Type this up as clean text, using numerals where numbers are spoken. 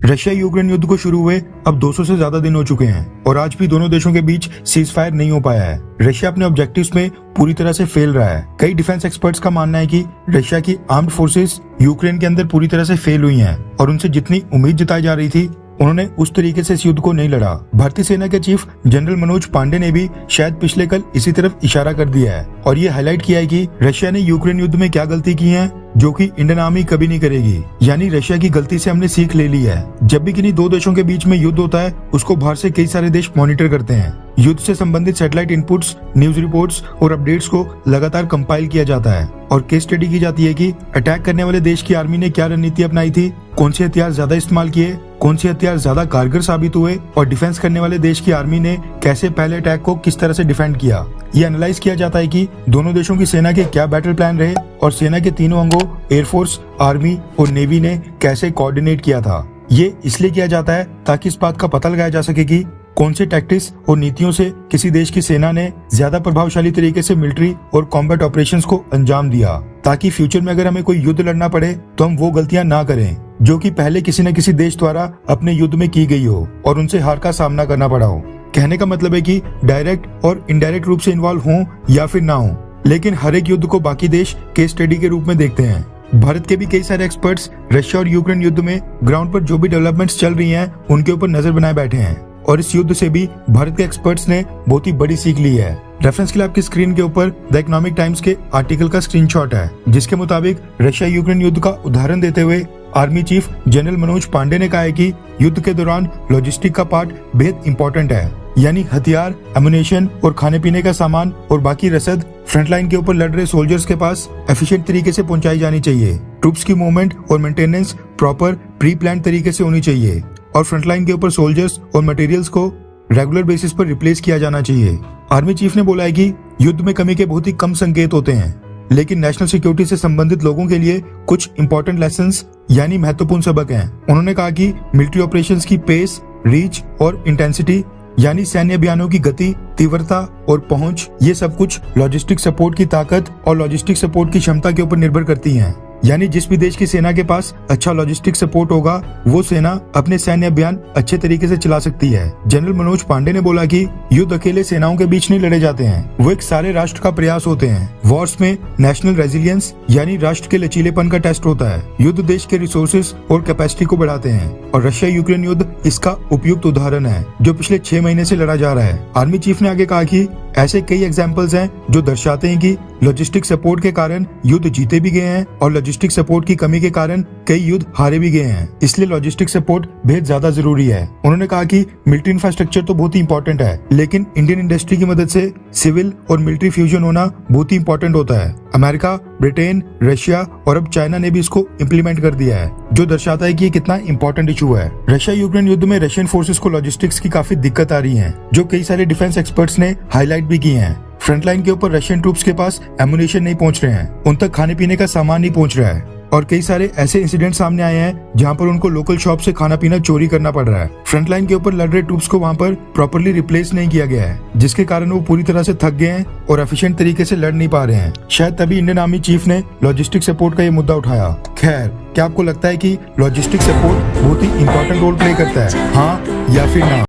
Russia Ukraine युद्ध को शुरू हुए अब 200 से ज्यादा दिन हो चुके हैं और आज भी दोनों देशों के बीच सीज फायर नहीं हो पाया है। रशिया अपने ऑब्जेक्टिव्स में पूरी तरह से फेल रहा है। कई डिफेंस एक्सपर्ट्स का मानना है कि रशिया की आर्म्ड फोर्सेस यूक्रेन के अंदर पूरी तरह से फेल हुई हैं और उनसे जितनी उम्मीद जताई जा रही थी उन्होंने उस तरीके से इस युद्ध को नहीं लड़ा। भारतीय सेना के चीफ जनरल मनोज पांडे ने भी शायद पिछले कल इसी तरफ इशारा कर दिया है और ये हाईलाइट किया है कि रशिया ने यूक्रेन युद्ध में क्या गलती की है जो कि इंडियन आर्मी कभी नहीं करेगी। यानी रशिया की गलती से हमने सीख ले ली है। जब भी किन्हीं दो देशों के बीच में युद्ध होता है उसको बाहर से कई सारे देश मॉनिटर करते हैं। युद्ध से संबंधित सैटेलाइट इनपुट्स, न्यूज रिपोर्ट्स और अपडेट्स को लगातार कंपाइल किया जाता है और केस स्टडी की जाती है कि अटैक करने वाले देश की आर्मी ने क्या रणनीति अपनाई थी, कौन से हथियार ज्यादा इस्तेमाल किए, कौन से हथियार ज्यादा कारगर साबित हुए और डिफेंस करने वाले देश की आर्मी ने कैसे पहले अटैक को किस तरह से डिफेंड किया। ये एनालाइज किया जाता है कि दोनों देशों की सेना के क्या बैटल प्लान रहे और सेना के तीनों अंगों एयरफोर्स, आर्मी और नेवी ने कैसे कोऑर्डिनेट किया था। ये इसलिए किया जाता है ताकि इस बात का पता लगाया जा सके कि कौन से टैक्टिक्स और नीतियों से किसी देश की सेना ने ज्यादा प्रभावशाली तरीके से मिलिट्री और कॉम्बैट ऑपरेशंस को अंजाम दिया, ताकि फ्यूचर में अगर हमें कोई युद्ध लड़ना पड़े तो हम वो गलतियां ना करें जो कि पहले किसी न किसी देश द्वारा अपने युद्ध में की गई हो और उनसे हार का सामना करना पड़ा हो। कहने का मतलब है कि डायरेक्ट और इनडायरेक्ट रूप से इन्वॉल्व हों या फिर ना हो, लेकिन हर एक युद्ध को बाकी देश केस स्टडी के रूप में देखते हैं। भारत के भी कई सारे एक्सपर्ट्स रशिया और यूक्रेन युद्ध में ग्राउंड पर जो भी डेवलपमेंट्स चल रही हैं उनके ऊपर नजर बनाए बैठे हैं और इस युद्ध से भी भारत के एक्सपर्ट्स ने बहुत ही बड़ी सीख ली है। रेफरेंस के लिए आपकी स्क्रीन के ऊपर द इकोनॉमिक टाइम्स के आर्टिकल का स्क्रीनशॉट है जिसके मुताबिक रशिया यूक्रेन युद्ध का उदाहरण देते हुए army chief general Manoj Pande ने कहा है कि युद्ध के दौरान लॉजिस्टिक का पार्ट बेहद इंपॉर्टेंट है। यानी हथियार, एमुनेशन और खाने पीने का सामान और बाकी रसद फ्रंटलाइन के ऊपर लड़ रहे सोल्जर्स के पास एफिशिएंट तरीके से पहुंचाई जानी चाहिए। ट्रूप्स की मूवमेंट और मेंटेनेंस प्रॉपर प्री प्लान तरीके से होनी चाहिए और फ्रंटलाइन के ऊपर सोल्जर्स और मटेरियल्स को रेगुलर बेसिस पर रिप्लेस किया जाना चाहिए। आर्मी चीफ ने बोला है कि युद्ध में कमी के बहुत ही कम संकेत होते हैं, लेकिन नेशनल सिक्योरिटी से संबंधित लोगों के लिए कुछ इंपॉर्टेंट लेसन्स यानी महत्वपूर्ण सबक हैं। उन्होंने कहा कि मिलिट्री ऑपरेशंस की पेस, रीच और इंटेंसिटी यानी सैन्य अभियानों की गति, तीव्रता और पहुंच, ये सब कुछ लॉजिस्टिक सपोर्ट की ताकत और लॉजिस्टिक सपोर्ट की क्षमता के ऊपर निर्भर करती हैं। यानी जिस भी देश की सेना के पास अच्छा लॉजिस्टिक सपोर्ट होगा वो सेना अपने सैन्य अभियान अच्छे तरीके से चला सकती है। जनरल मनोज पांडे ने बोला कि युद्ध अकेले सेनाओं के बीच नहीं लड़े जाते हैं, वो एक सारे राष्ट्र का प्रयास होते हैं। वॉर्स में नेशनल रेजिलियंस यानी राष्ट्र के लचीलेपन का टेस्ट होता है। युद्ध देश के रिसोर्सेज और कैपेसिटी को बढ़ाते हैं और रशिया यूक्रेन युद्ध इसका उपयुक्त उदाहरण है जो पिछले 6 महीने से लड़ा जा रहा है। आर्मी चीफ ने आगे कहा कि ऐसे कई एग्जाम्पल्स हैं जो दर्शाते हैं कि लॉजिस्टिक सपोर्ट के कारण युद्ध जीते भी गए हैं और लॉजिस्टिक सपोर्ट की कमी के कारण कई युद्ध हारे भी गए हैं। इसलिए लॉजिस्टिक सपोर्ट बेहद ज्यादा जरूरी है। उन्होंने कहा कि मिलिट्री इंफ्रास्ट्रक्चर तो बहुत ही इंपॉर्टेंट है, लेकिन इंडियन इंडस्ट्री की मदद से सिविल और मिलिट्री फ्यूजन होना बहुत ही इंपॉर्टेंट होता है। अमेरिका, ब्रिटेन, रशिया और अब चाइना ने भी इसको इम्प्लीमेंट कर दिया है, जो दर्शाता है कि ये कितना इंपॉर्टेंट इशू है। रशिया यूक्रेन युद्ध में रशियन फोर्सेस को लॉजिस्टिक्स की काफी दिक्कत आ रही है, जो कई सारे डिफेंस एक्सपर्ट्स ने हाईलाइट भी की है। फ्रंटलाइन के ऊपर रशियन ट्रूप्स के पास एमुनेशन नहीं पहुंच रहे हैं, उन तक खाने पीने का सामान नहीं पहुंच रहा है और कई सारे ऐसे इंसिडेंट सामने आए हैं जहां पर उनको लोकल शॉप से खाना पीना चोरी करना पड़ रहा है। फ्रंटलाइन के ऊपर लड़ रहे ट्रूप्स को वहां पर प्रॉपर्ली रिप्लेस नहीं किया गया है, जिसके कारण वो पूरी तरह से थक गए हैं और एफिशिएंट तरीके से लड़ नहीं पा रहे हैं। शायद तभी इंडियन आर्मी चीफ ने लॉजिस्टिक सपोर्ट का ये मुद्दा उठाया। खैर, क्या आपको लगता है कि लॉजिस्टिक सपोर्ट बहुत ही इंपॉर्टेंट रोल प्ले करता है, हाँ या फिर ना?